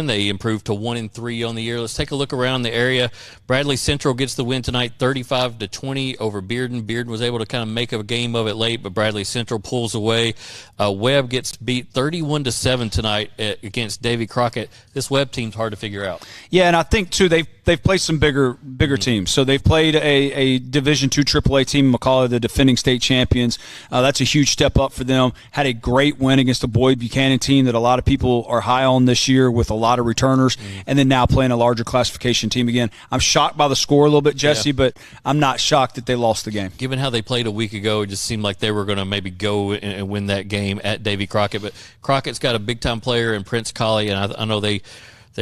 Speaker 2: They improved to 1-3 on the year. Let's take a look around the area. Bradley Central gets the win tonight, 35-20 over Bearden. Bearden was able to kind of make a game of it late, but Bradley Central pulls away. Webb gets beat 31-7 tonight against Davy Crockett. This Webb team's hard to figure out.
Speaker 3: Yeah, and I think too they've played some bigger teams. So they've played a Division II AAA team, McCullough, the defending state champions. That's a huge step up for them. Had a great win against the Boyd Buchanan team that a lot of people are high on this year with a lot of returners, and then now playing a larger classification team again. I'm shocked by the score a little bit, Jesse, but I'm not shocked that they lost the game.
Speaker 2: Given how they played a week ago, it just seemed like they were going to maybe go and win that game at Davy Crockett. But Crockett's got a big-time player in Prince Colley, and I know they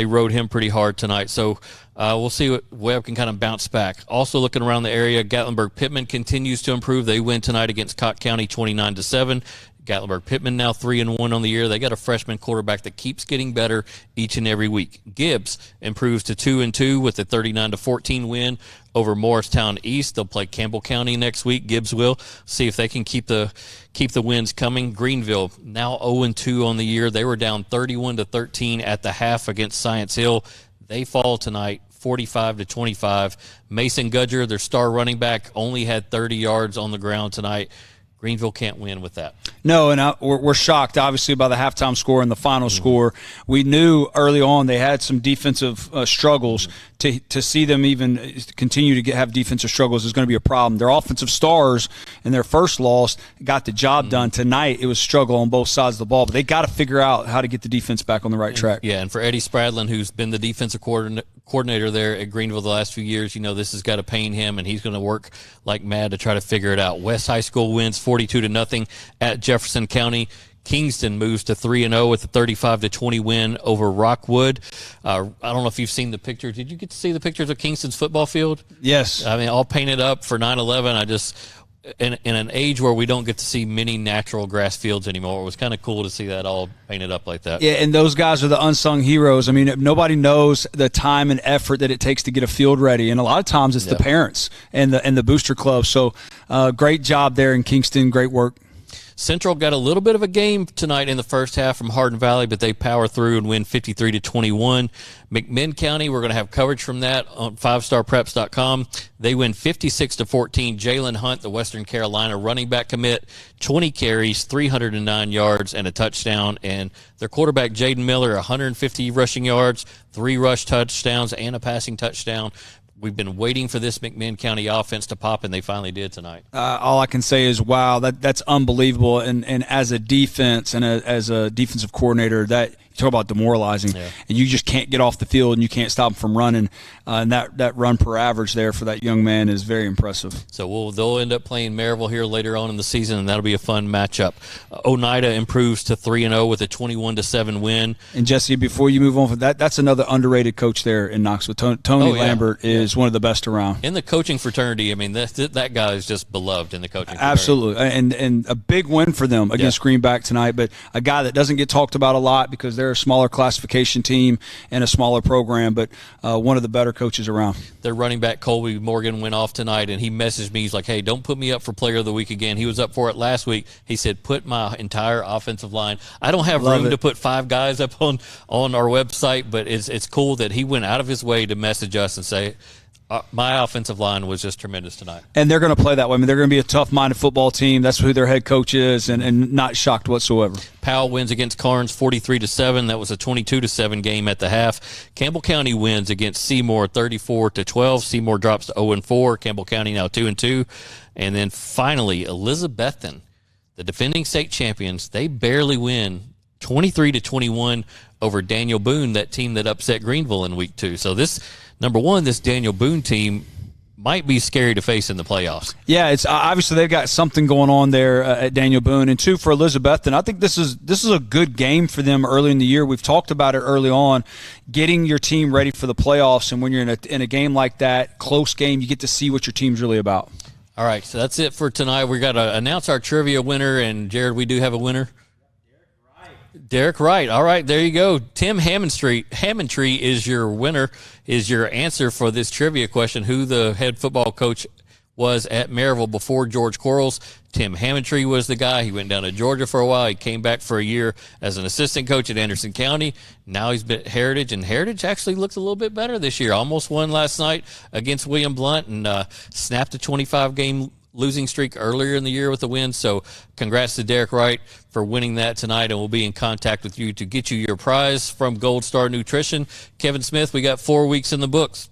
Speaker 2: rode him pretty hard tonight. So we'll see what Webb can kind of bounce back. Also looking around the area, Gatlinburg-Pittman continues to improve. They win tonight against Cott County 29-7. Gatlinburg-Pittman now 3-1 on the year. They got a freshman quarterback that keeps getting better each and every week. Gibbs improves to 2-2 with a 39-14 win over Morristown East. They'll play Campbell County next week. Gibbs will see if they can keep the wins coming. Greenville now 0-2 on the year. They were down 31-13 at the half against Science Hill. They fall tonight 45-25. Mason Gudger, their star running back, only had 30 yards on the ground tonight. Greenville can't win with that.
Speaker 3: No, and we're shocked, obviously, by the halftime score and the final score. We knew early on they had some defensive struggles. To see them even continue to have defensive struggles is going to be a problem. Their offensive stars in their first loss got the job done. Tonight, it was struggle on both sides of the ball, but they got to figure out how to get the defense back on the right track.
Speaker 2: Yeah, and for Eddie Spradlin, who's been the defensive coordinator there at Greenville the last few years, this has got to pain him, and he's going to work like mad to try to figure it out. West High School wins 42-0 at Jefferson County. Kingston moves to 3-0 with a 35-20 win over Rockwood. I don't know if you've seen the pictures. Did you get to see the pictures of Kingston's football field?
Speaker 3: Yes.
Speaker 2: I mean, all painted up for 9/11. I just, in an age where we don't get to see many natural grass fields anymore, it was kind of cool to see that all painted up like that.
Speaker 3: Yeah, and those guys are the unsung heroes. I mean, nobody knows the time and effort that it takes to get a field ready, and a lot of times it's the parents and the booster club. So great job there in Kingston. Great work.
Speaker 2: Central got a little bit of a game tonight in the first half from Hardin Valley, but they power through and win 53-21. McMinn County, we're going to have coverage from that on 5starpreps.com. They win 56-14. Jalen Hunt, the Western Carolina running back commit, 20 carries, 309 yards, and a touchdown. And their quarterback, Jaden Miller, 150 rushing yards, 3 rush touchdowns, and a passing touchdown. We've been waiting for this McMinn County offense to pop, and they finally did tonight.
Speaker 3: All I can say is, wow, that's unbelievable. And as a defense and as a defensive coordinator, that you talk about demoralizing, and you just can't get off the field and you can't stop them from running. And that run per average there for that young man is very impressive.
Speaker 2: So they'll end up playing Maryville here later on in the season, and that'll be a fun matchup. Oneida improves to 3-0 with a 21-7 win.
Speaker 3: And Jesse, before you move on from that's another underrated coach there in Knoxville. Tony Lambert is one of the best around.
Speaker 2: In the coaching fraternity, I mean, that guy is just beloved in the coaching fraternity.
Speaker 3: Absolutely. And a big win for them against Greenback tonight, but a guy that doesn't get talked about a lot because they're They're a smaller classification team and a smaller program, but one of the better coaches around.
Speaker 2: Their running back, Colby Morgan, went off tonight, and he messaged me. He's like, hey, don't put me up for Player of the Week again. He was up for it last week. He said, put my entire offensive line. I don't have room to put 5 guys up on our website, but it's cool that he went out of his way to message us and say, my offensive line was just tremendous tonight.
Speaker 3: And they're going to play that way. I mean, they're going to be a tough-minded football team. That's who their head coach is, and not shocked whatsoever.
Speaker 2: Powell wins against Carnes 43-7. That was a 22-7 game at the half. Campbell County wins against Seymour 34-12. Seymour drops to 0-4. Campbell County now 2-2. And then finally, Elizabethton, the defending state champions, they barely win 23-21 over Daniel Boone, that team that upset Greenville in week 2. So this, number one, this Daniel Boone team might be scary to face in the playoffs.
Speaker 3: Yeah, it's obviously they've got something going on there at Daniel Boone. And 2 for Elizabethton, I think this is a good game for them early in the year. We've talked about it early on, getting your team ready for the playoffs. And when you're in a game like that, close game, you get to see what your team's really about.
Speaker 2: All right, so that's it for tonight. We got to announce our trivia winner. And Jared, we do have a winner. Derek Wright. All right, there you go. Tim Hammondtree is your winner, is your answer for this trivia question, who the head football coach was at Maryville before George Quarles. Tim Hammondtree was the guy. He went down to Georgia for a while. He came back for a year as an assistant coach at Anderson County. Now he's been at Heritage, and Heritage actually looks a little bit better this year. Almost won last night against William Blount and snapped a 25-game losing streak earlier in the year with a win. So congrats to Derek Wright for winning that tonight, and we'll be in contact with you to get you your prize from Gold Star Nutrition. Kevin Smith, we got 4 weeks in the books.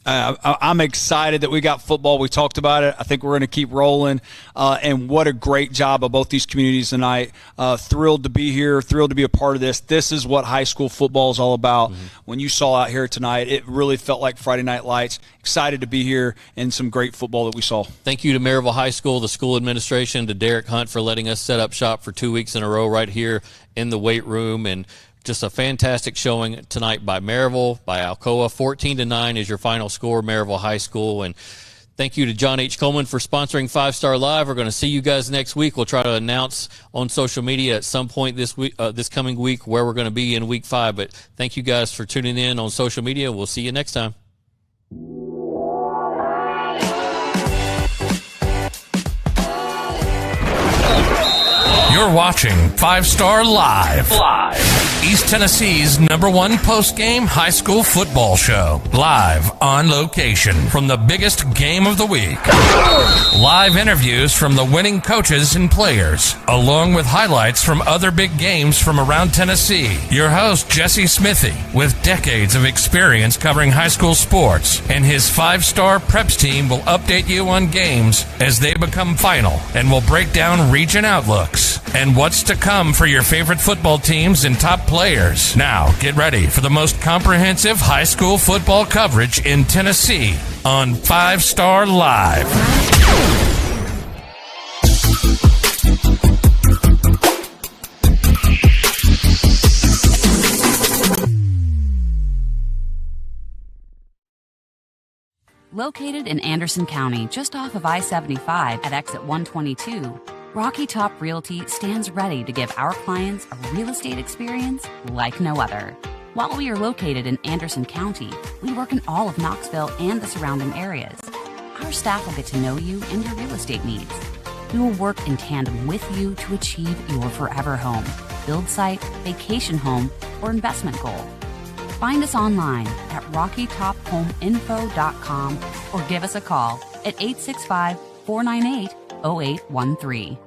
Speaker 3: I'm excited that we got football. We talked about it. I think we're going to keep rolling. And what a great job of both these communities tonight. Thrilled to be here, thrilled to be a part of this. This is what high school football is all about. Mm-hmm. When you saw out here tonight, it really felt like Friday Night Lights. Excited to be here and some great football that we saw.
Speaker 2: Thank you to Maryville High School, the school administration, to Derek Hunt for letting us set up shop for 2 weeks in a row right here in the weight room. And just a fantastic showing tonight by Maryville, by Alcoa. 14-9 is your final score, Maryville High School. And thank you to John H. Coleman for sponsoring 5 Star Live. We're going to see you guys next week. We'll try to announce on social media at some point this week, this coming week, where we're going to be in week 5. But thank you guys for tuning in on social media. We'll see you next time.
Speaker 1: You're watching 5 Star Live. East Tennessee's #1 post-game high school football show. Live on location from the biggest game of the week. Live interviews from the winning coaches and players, along with highlights from other big games from around Tennessee. Your host, Jesse Smithy, with decades of experience covering high school sports, and his 5-star preps team will update you on games as they become final, and will break down region outlooks and what's to come for your favorite football teams and top players. Now, get ready for the most comprehensive high school football coverage in Tennessee on 5 Star Live.
Speaker 5: Located in Anderson County, just off of I-75 at exit 122, Rocky Top Realty stands ready to give our clients a real estate experience like no other. While we are located in Anderson County, we work in all of Knoxville and the surrounding areas. Our staff will get to know you and your real estate needs. We will work in tandem with you to achieve your forever home, build site, vacation home, or investment goal. Find us online at rockytophomeinfo.com or give us a call at 865-498-0813.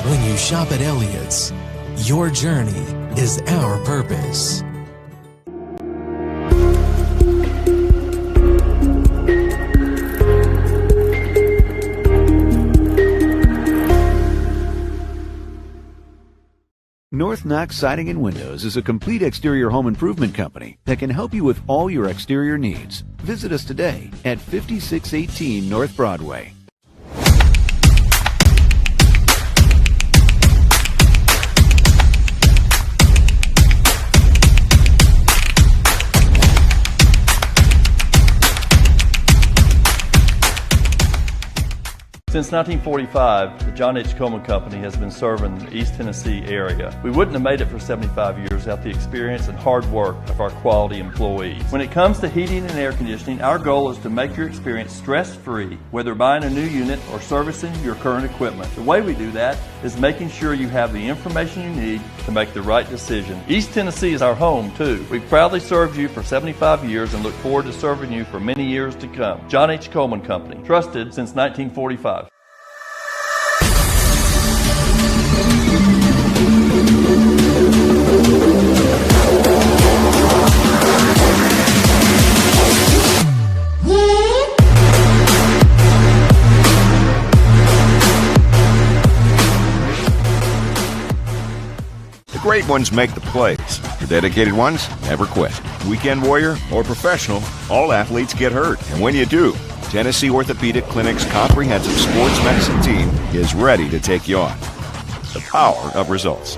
Speaker 6: When you shop at Elliott's, your journey is our purpose.
Speaker 7: North Knox Siding and Windows is a complete exterior home improvement company that can help you with all your exterior needs. Visit us today at 5618 North Broadway.
Speaker 8: Since 1945, the John H. Coleman Company has been serving the East Tennessee area. We wouldn't have made it for 75 years without the experience and hard work of our quality employees. When it comes to heating and air conditioning, our goal is to make your experience stress-free, whether buying a new unit or servicing your current equipment. The way we do that is making sure you have the information you need to make the right decision. East Tennessee is our home, too. We've proudly served you for 75 years and look forward to serving you for many years to come. John H. Coleman Company, trusted since 1945.
Speaker 10: The great ones make the plays. The dedicated ones never quit. Weekend warrior or professional, all athletes get hurt. And when you do, Tennessee Orthopedic Clinic's comprehensive sports medicine team is ready to take you on. The power of results.